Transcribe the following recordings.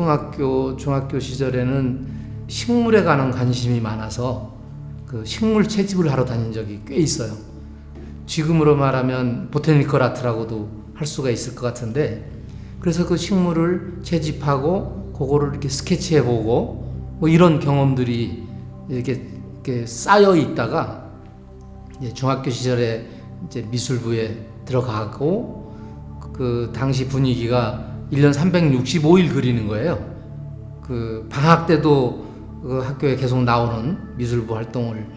초등학교, 중학교 시절에는 식물에 관한 관심이 많아서 그 식물 채집을 하러 다닌 적이 꽤 있어요. 지금으로 말하면 보테니컬 아트라고도 할 수가 있을 것 같은데, 그래서 그 식물을 채집하고 그거를 이렇게 스케치해보고 뭐 이런 경험들이 이렇게 쌓여 있다가 이제 중학교 시절에 이제 미술부에 들어가고, 그 당시 분위기가 1년 365일 그리는 거예요. 그 방학 때도 그 학교에 계속 나오는 미술부 활동을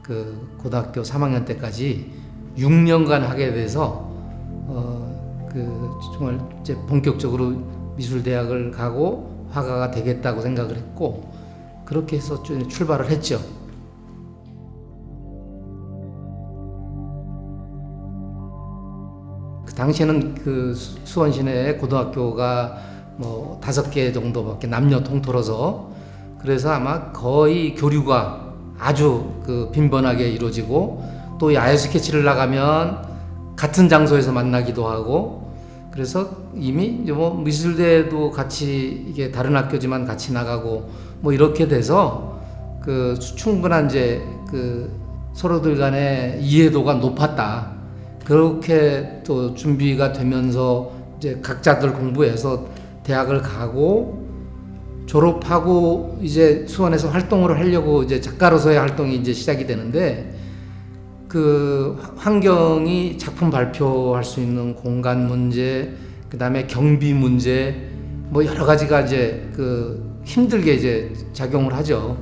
그 고등학교 3학년 때까지 6년간 하게 돼서 그 정말 이제 본격적으로 미술대학을 가고 화가가 되겠다고 생각을 했고, 그렇게 해서 출발을 했죠. 그 당시에는 그 수원 시내에 고등학교가 뭐 5개 정도밖에 남녀 통틀어서, 그래서 아마 거의 교류가 아주 그 빈번하게 이루어지고, 또 야외 스케치를 나가면 같은 장소에서 만나기도 하고, 그래서 이미 뭐 미술대도 같이 이게 다른 학교지만 같이 나가고 뭐 이렇게 돼서 그 충분한 이제 그 서로들 간의 이해도가 높았다. 그렇게 또 준비가 되면서 이제 각자들 공부해서 대학을 가고 졸업하고 이제 수원에서 활동을 하려고 이제 작가로서의 활동이 이제 시작이 되는데, 그 환경이 작품 발표할 수 있는 공간 문제, 그 다음에 경비 문제, 뭐 여러 가지가 이제 그 힘들게 이제 작용을 하죠.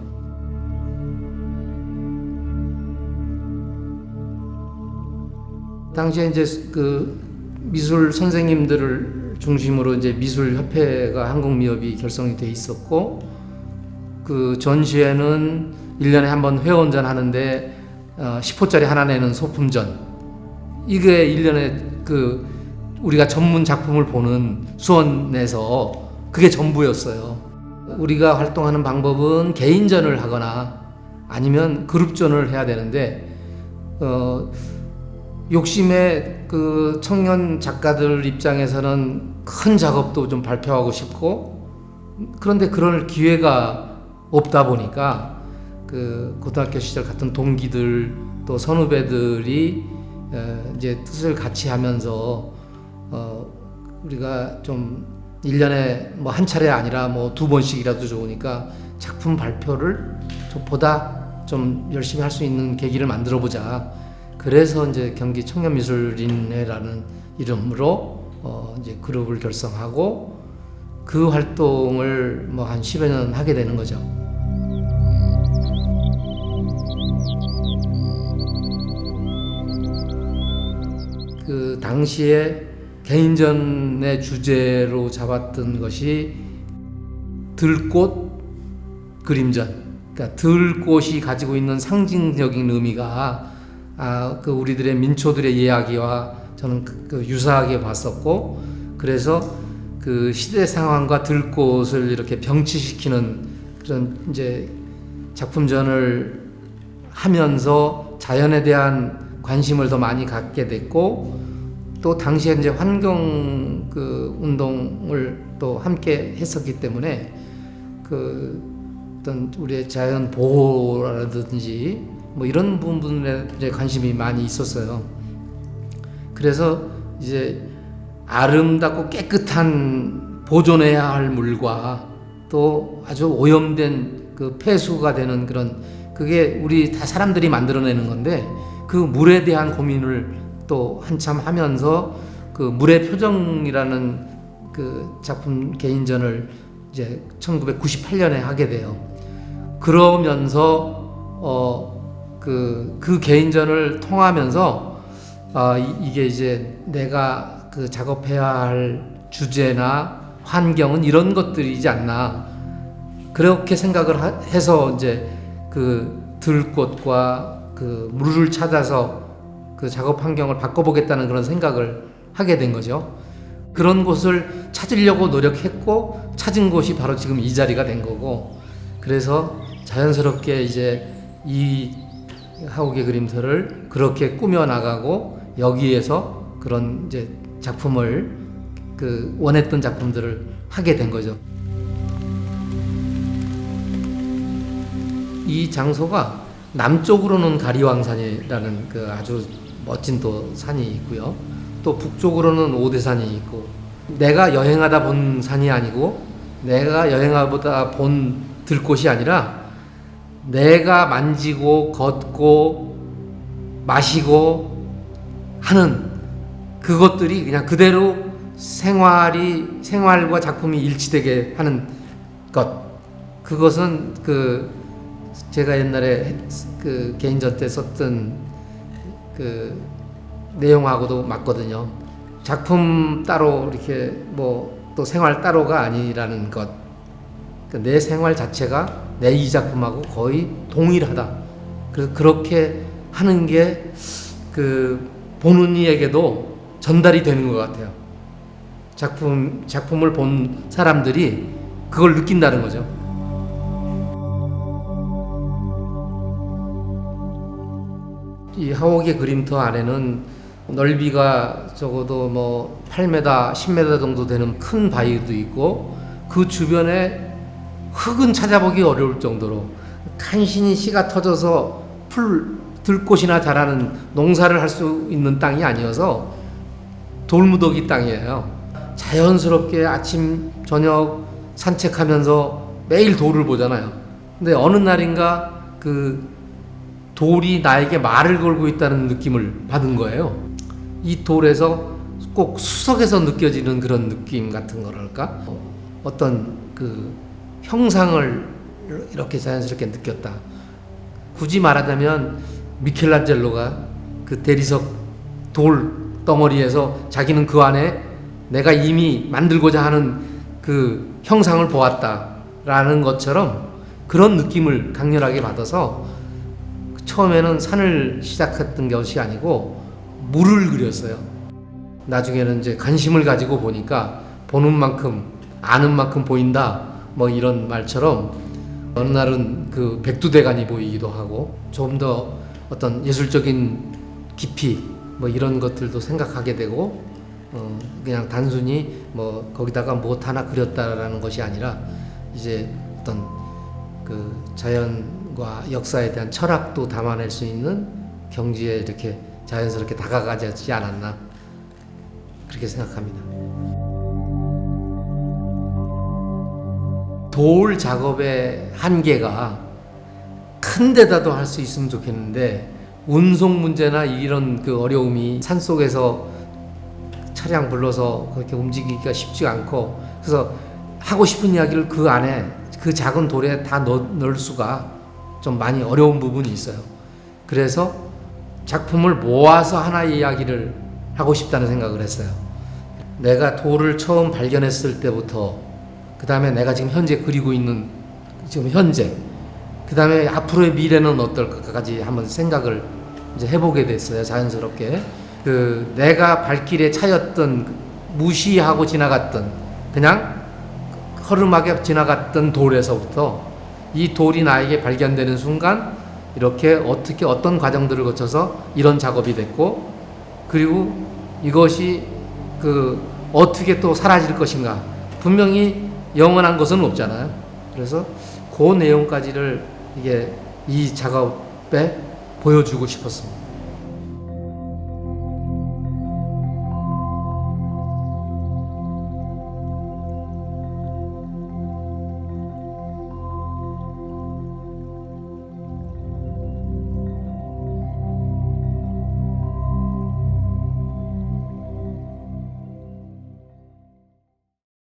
당시에 이제 그 미술 선생님들을 중심으로 이제 미술협회가 한국미협이 결성이 돼 있었고, 그 전시회는 1년에 한 번 회원전 하는데 10호짜리 하나 내는 소품전, 이게 1년에 그 우리가 전문 작품을 보는 수원에서 그게 전부였어요. 우리가 활동하는 방법은 개인전을 하거나 아니면 그룹전을 해야 되는데, 욕심에 그 청년 작가들 입장에서는 큰 작업도 좀 발표하고 싶고, 그런데 그럴 기회가 없다 보니까 그 고등학교 시절 같은 동기들 또 선후배들이 이제 뜻을 같이 하면서 우리가 좀 1년에 뭐 한 차례 아니라 뭐 2번씩이라도 좋으니까 작품 발표를 보다 좀 열심히 할 수 있는 계기를 만들어 보자. 그래서 이제 경기 청년미술인회라는 이름으로 이제 그룹을 결성하고 그 활동을 뭐 한 10여 년 하게 되는 거죠. 그 당시에 개인전의 주제로 잡았던 것이 들꽃 그림전. 그러니까 들꽃이 가지고 있는 상징적인 의미가 그 우리들의 민초들의 이야기와 저는 그 유사하게 봤었고, 그래서 그 시대 상황과 들꽃을 이렇게 병치시키는 그런 이제 작품전을 하면서 자연에 대한 관심을 더 많이 갖게 됐고, 또 당시에 이제 환경 그 운동을 또 함께 했었기 때문에 그 어떤 우리의 자연 보호라든지 뭐 이런 부분에 이제 관심이 많이 있었어요. 그래서 이제 아름답고 깨끗한 보존해야 할 물과 또 아주 오염된 그 폐수가 되는 그런, 그게 우리 다 사람들이 만들어내는 건데, 그 물에 대한 고민을 또 한참 하면서 그 물의 표정이라는 그 작품 개인전을 이제 1998년에 하게 돼요. 그러면서 그 개인전을 통하면서 이게 이제 내가 그 작업해야 할 주제나 환경은 이런 것들이지 않나, 그렇게 생각을 해서 이제 그 들꽃과 그 물을 찾아서 그 작업 환경을 바꿔보겠다는 그런 생각을 하게 된 거죠. 그런 곳을 찾으려고 노력했고 찾은 곳이 바로 지금 이 자리가 된 거고, 그래서 자연스럽게 이제 이 하우게 그림터를 그렇게 꾸며 나가고 여기에서 그런 이제 작품을 그 원했던 작품들을 하게 된 거죠. 이 장소가 남쪽으로는 가리왕산이라는 그 아주 멋진 또 산이 있고요. 또 북쪽으로는 오대산이 있고, 내가 여행하다 본 산이 아니고 내가 여행하다 본 들꽃이 아니라 내가 만지고 걷고 마시고 하는 그것들이 그냥 그대로 생활과 작품이 일치되게 하는 것. 그것은 그 제가 옛날에 그 개인전 때 썼던 그 내용하고도 맞거든요. 작품 따로 이렇게 뭐 또 생활 따로가 아니라는 것. 내 생활 자체가 내 이 작품하고 거의 동일하다. 그래서 그렇게 하는 게 그 보는 이에게도 전달이 되는 것 같아요. 작품을 본 사람들이 그걸 느낀다는 거죠. 이 하옥의 그림터 안에는 넓이가 적어도 뭐 8m, 10m 정도 되는 큰 바위도 있고, 그 주변에 흙은 찾아보기 어려울 정도로 간신히 씨가 터져서 들꽃이나 자라는 농사를 할 수 있는 땅이 아니어서 돌무더기 땅이에요. 자연스럽게 아침, 저녁 산책하면서 매일 돌을 보잖아요. 근데 어느 날인가 그 돌이 나에게 말을 걸고 있다는 느낌을 받은 거예요. 이 돌에서 꼭 수석에서 느껴지는 그런 느낌 같은 거랄까? 어떤 그 형상을 이렇게 자연스럽게 느꼈다. 굳이 말하자면 미켈란젤로가 그 대리석 돌 덩어리에서 자기는 그 안에 내가 이미 만들고자 하는 그 형상을 보았다라는 것처럼 그런 느낌을 강렬하게 받아서 처음에는 산을 시작했던 것이 아니고 물을 그렸어요. 나중에는 이제 관심을 가지고 보니까 보는 만큼 아는 만큼 보인다, 뭐 이런 말처럼 어느 날은 그 백두대간이 보이기도 하고, 좀 더 어떤 예술적인 깊이 뭐 이런 것들도 생각하게 되고, 그냥 단순히 뭐 거기다가 무엇 하나 그렸다라는 것이 아니라 이제 어떤 그 자연과 역사에 대한 철학도 담아낼 수 있는 경지에 이렇게 자연스럽게 다가가지 않았나, 그렇게 생각합니다. 돌 작업의 한계가 큰 데다도 할 수 있으면 좋겠는데, 운송 문제나 이런 그 어려움이 산속에서 차량 불러서 그렇게 움직이기가 쉽지가 않고, 그래서 하고 싶은 이야기를 그 안에 그 작은 돌에 다 넣을 수가 좀 많이 어려운 부분이 있어요. 그래서 작품을 모아서 하나의 이야기를 하고 싶다는 생각을 했어요. 내가 돌을 처음 발견했을 때부터, 그 다음에 내가 지금 현재 그리고 있는 지금 현재, 그 다음에 앞으로의 미래는 어떨까까지 한번 생각을 이제 해보게 됐어요. 자연스럽게. 그 내가 발길에 차였던, 무시하고 지나갔던, 그냥 허름하게 지나갔던 돌에서부터 이 돌이 나에게 발견되는 순간 이렇게 어떻게 어떤 과정들을 거쳐서 이런 작업이 됐고, 그리고 이것이 그 어떻게 또 사라질 것인가. 분명히 영원한 것은 없잖아요. 그래서 그 내용까지를 이게 이 작업에 보여주고 싶었습니다.